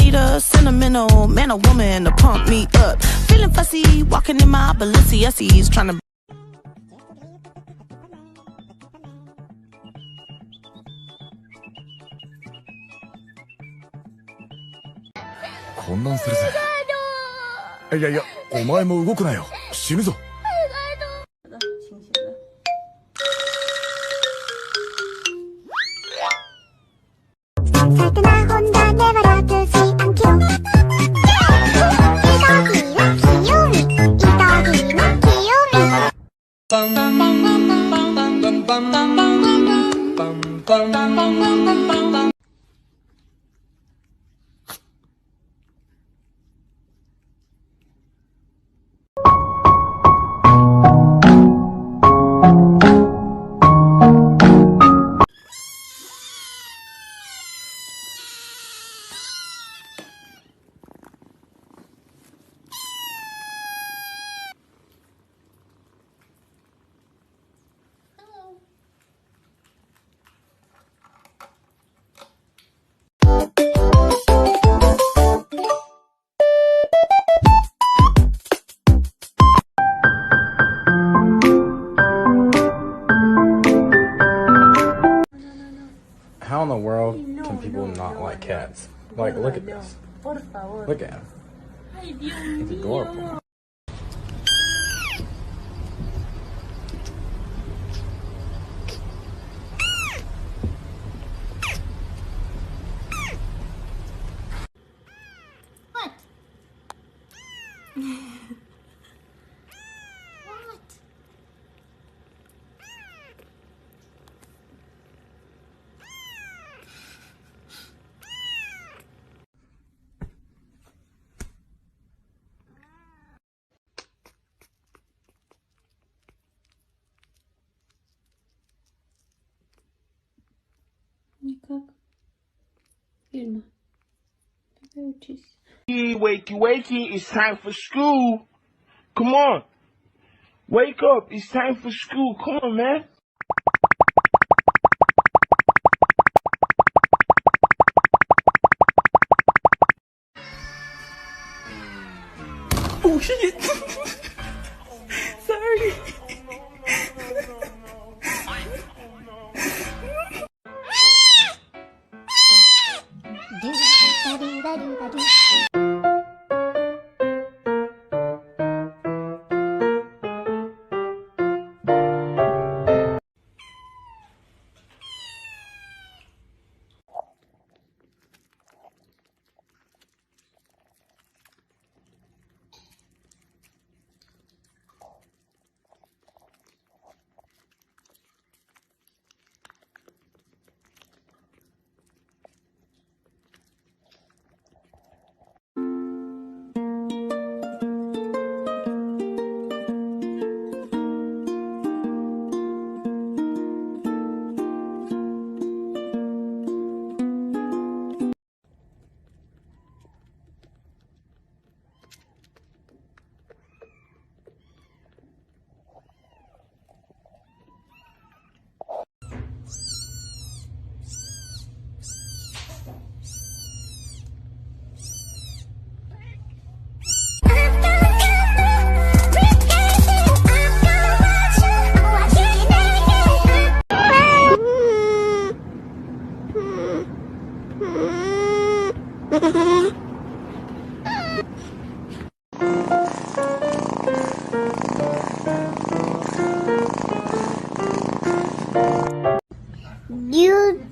need a sentimental man or woman to pump me up. Feeling fussy, walking in my Balenciennes, trying to.いやいや、お前も動くなよ。死ぬぞ。How in the world can people not like cats? Like, look at this. Look at him. He's adorable. What? Никак. Фильма. Давай учись. Wakey, wakey, it's time for school. Come on. Wake up, it's time for school. Come on, man. Oh shit! Sorry.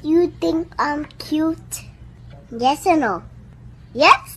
Do you think I'm cute? Yes or no? Yes?